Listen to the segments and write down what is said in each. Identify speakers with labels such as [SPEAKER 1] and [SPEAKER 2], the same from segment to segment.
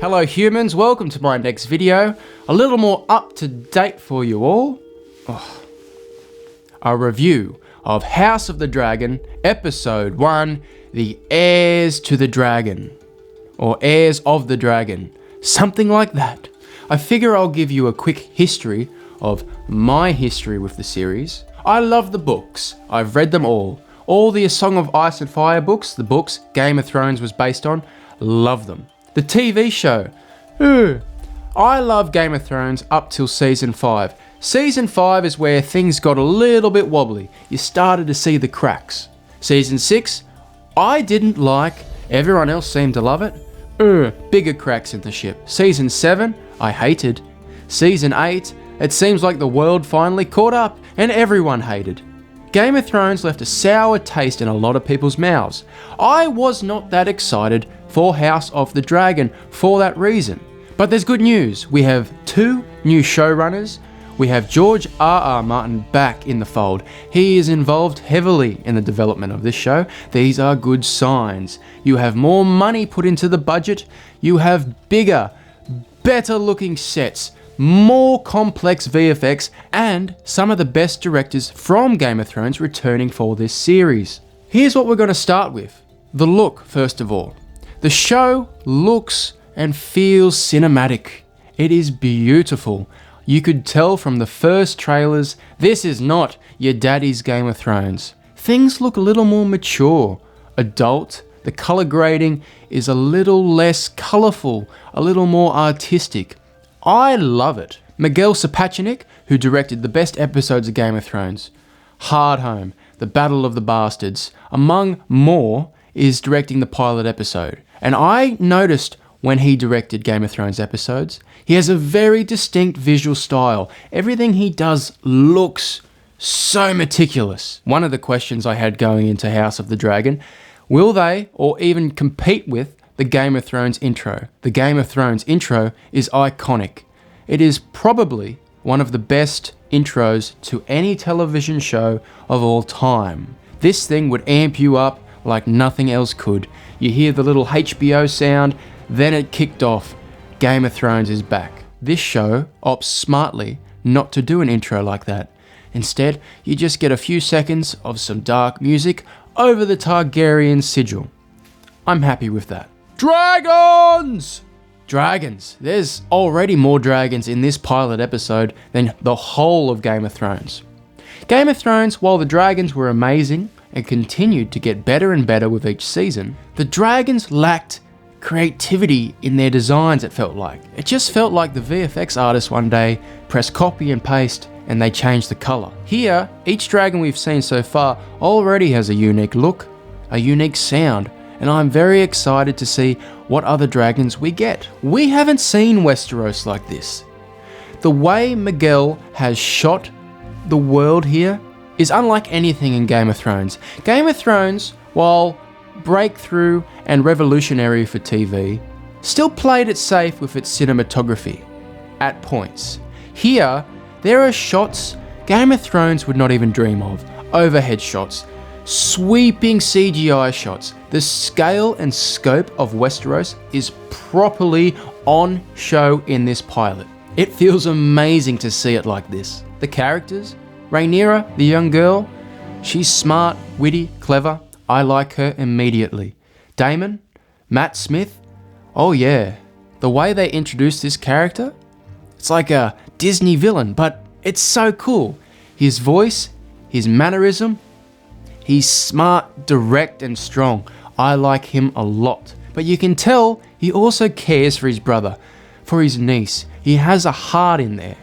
[SPEAKER 1] Hello humans, welcome to my next video. A little more up to date for you all. A review of House of the Dragon, Episode 1, The Heirs to the Dragon. Or Heirs of the Dragon. Something like that. I figure I'll give you a quick history of my history with the series. I love the books. I've read them all. All the A Song of Ice and Fire books, the books Game of Thrones was based on, love them. The TV show. I love Game of Thrones up till Season 5. Season 5 is where things got a little bit wobbly. You started to see the cracks. Season 6, I didn't like. Everyone else seemed to love it. Bigger cracks in the ship. Season 7, I hated. Season 8, it seems like the world finally caught up and everyone hated. Game of Thrones left a sour taste in a lot of people's mouths. I was not that excited for House of the Dragon for that reason. But there's good news. We have 2 new showrunners. We have George R.R. Martin back in the fold. He is involved heavily in the development of this show. These are good signs. You have more money put into the budget. You have bigger, better looking sets, more complex VFX, and some of the best directors from Game of Thrones returning for this series. Here's what we're going to start with. The look, first of all. The show looks and feels cinematic. It is beautiful. You could tell from the first trailers, this is not your daddy's Game of Thrones. Things look a little more mature, adult. The color grading is a little less colorful, a little more artistic. I love it. Miguel Sapochnik, who directed the best episodes of Game of Thrones, Hardhome, The Battle of the Bastards, among more, is directing the pilot episode. And I noticed when he directed Game of Thrones episodes, he has a very distinct visual style. Everything he does looks so meticulous. One of the questions I had going into House of the Dragon, will they or even compete with the Game of Thrones intro? The Game of Thrones intro is iconic. It is probably one of the best intros to any television show of all time. This thing would amp you up like nothing else could. You hear the little HBO sound, then it kicked off. Game of Thrones is back. This show opts smartly not to do an intro like that. Instead, you just get a few seconds of some dark music over the Targaryen sigil. I'm happy with that. Dragons! Dragons. There's already more dragons in this pilot episode than the whole of Game of Thrones. Game of Thrones, while the dragons were amazing and continued to get better and better with each season, the dragons lacked creativity in their designs, it felt like. It just felt like the VFX artists one day pressed copy and paste and they changed the color. Here, each dragon we've seen so far already has a unique look, a unique sound, and I'm very excited to see what other dragons we get. We haven't seen Westeros like this. The way Miguel has shot the world here is unlike anything in Game of Thrones. Game of Thrones, while breakthrough and revolutionary for TV, still played it safe with its cinematography at points. Here, there are shots Game of Thrones would not even dream of. Overhead shots, sweeping CGI shots. The scale and scope of Westeros is properly on show in this pilot. It feels amazing to see it like this. The characters, Rhaenyra, the young girl, she's smart, witty, clever. I like her immediately. Daemon, Matt Smith, oh yeah. The way they introduced this character, it's like a Disney villain, but it's so cool. His voice, his mannerism, he's smart, direct and strong. I like him a lot. But you can tell he also cares for his brother, for his niece. He has a heart in there.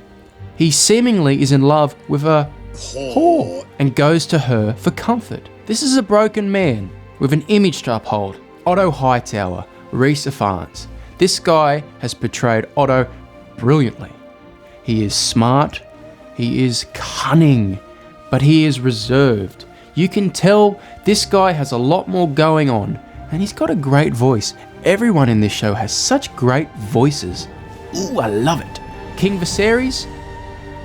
[SPEAKER 1] He seemingly is in love with a whore and goes to her for comfort. This is a broken man with an image to uphold. Otto Hightower, Rhys Ifans. This guy has portrayed Otto brilliantly. He is smart, he is cunning, but he is reserved. You can tell this guy has a lot more going on, and he's got a great voice. Everyone in this show has such great voices. Ooh, I love it. King Viserys,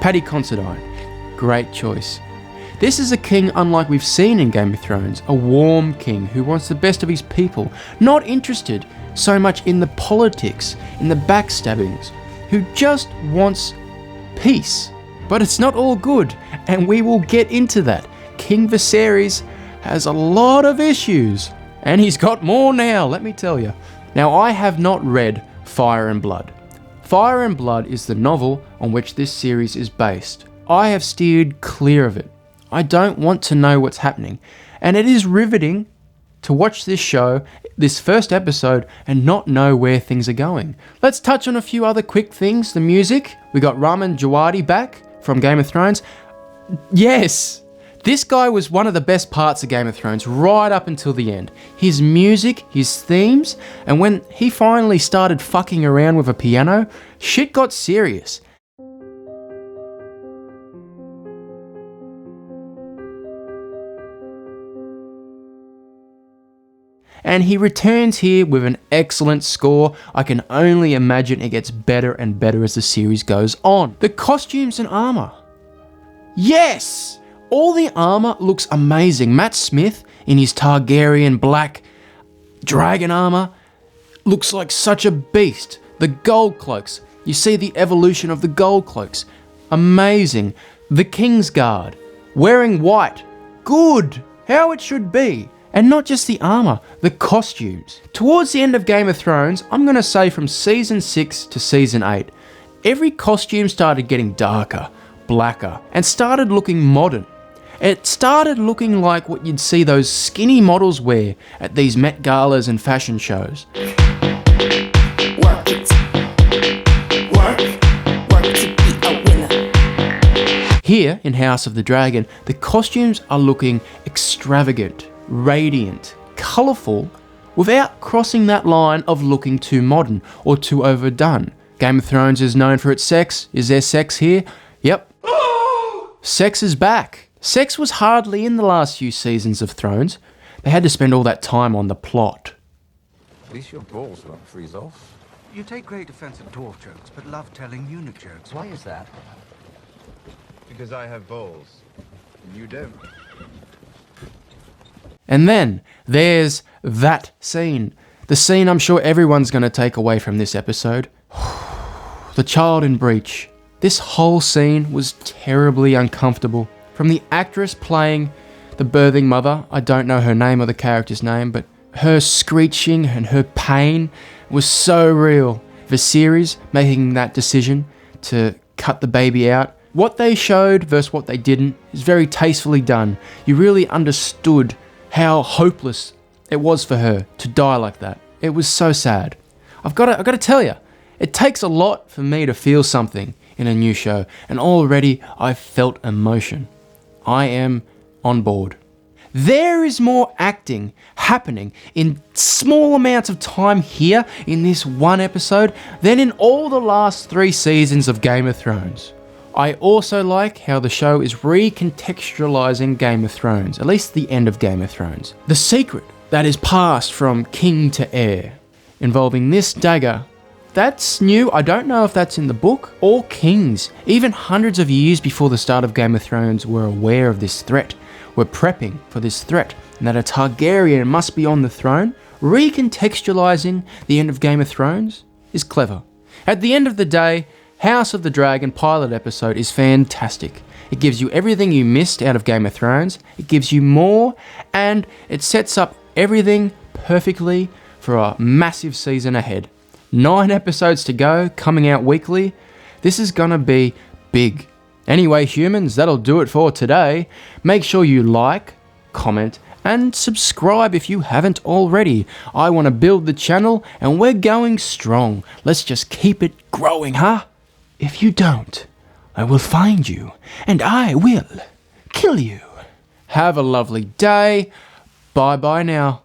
[SPEAKER 1] Paddy Considine. Great choice. This is a king unlike we've seen in Game of Thrones, a warm king who wants the best of his people, not interested so much in the politics, in the backstabbings, who just wants peace. But it's not all good, and we will get into that. King Viserys has a lot of issues, and he's got more now, let me tell you. Now, I have not read Fire and Blood. Fire and Blood is the novel on which this series is based. I have steered clear of it. I don't want to know what's happening, and it is riveting to watch this show, this first episode, and not know where things are going. Let's touch on a few other quick things. The music, we got Ramin Djawadi back from Game of Thrones. Yes, this guy was one of the best parts of Game of Thrones right up until the end. His music, his themes, and when he finally started fucking around with a piano, shit got serious. And he returns here with an excellent score. I can only imagine it gets better and better as the series goes on. The costumes and armor. Yes! All the armor looks amazing. Matt Smith in his Targaryen black dragon armor looks like such a beast. The gold cloaks. You see the evolution of the gold cloaks. Amazing. The Kingsguard. Wearing white. Good. How it should be. And not just the armor, the costumes. Towards the end of Game of Thrones, I'm going to say from season 6 to season 8, every costume started getting darker, blacker, and started looking modern. It started looking like what you'd see those skinny models wear at these Met Galas and fashion shows.
[SPEAKER 2] Work it. Work to be a winner.
[SPEAKER 1] Here in House of the Dragon, the costumes are looking extravagant, radiant, colourful, without crossing that line of looking too modern or too overdone. Game of Thrones is known for its sex. Is there sex here? Yep. Sex is back. Sex was hardly in the last few seasons of Thrones. They had to spend all that time on the plot.
[SPEAKER 3] At least your balls won't freeze off.
[SPEAKER 4] You take great offense at dwarf jokes, but love telling eunuch jokes.
[SPEAKER 3] Why is that?
[SPEAKER 5] Because I have balls, and you don't.
[SPEAKER 1] And then there's that scene. The scene I'm sure everyone's going to take away from this episode. The child in breach. This whole scene was terribly uncomfortable. From the actress playing the birthing mother, I don't know her name or the character's name, but her screeching and her pain was so real. Viserys making that decision to cut the baby out. What they showed versus what they didn't is very tastefully done. You really understood how hopeless it was for her to die like that. It was so sad. I've got to tell you, it takes a lot for me to feel something in a new show, and already I've felt emotion. I am on board. There is more acting happening in small amounts of time here in this one episode than in all the last 3 seasons of Game of Thrones. I also like how the show is recontextualizing Game of Thrones, at least the end of Game of Thrones. The secret that is passed from king to heir, involving this dagger, that's new. I don't know if that's in the book. All kings, even hundreds of years before the start of Game of Thrones, were aware of this threat, were prepping for this threat, and that a Targaryen must be on the throne. Recontextualizing the end of Game of Thrones is clever. At the end of the day, House of the Dragon pilot episode is fantastic. It gives you everything you missed out of Game of Thrones, it gives you more, and it sets up everything perfectly for a massive season ahead. 9 episodes to go, coming out weekly. This is gonna be big. Anyway, humans, that'll do it for today. Make sure you like, comment, and subscribe if you haven't already. I want to build the channel, and we're going strong. Let's just keep it growing, huh? If you don't, I will find you, and I will kill you. Have a lovely day. Bye-bye now.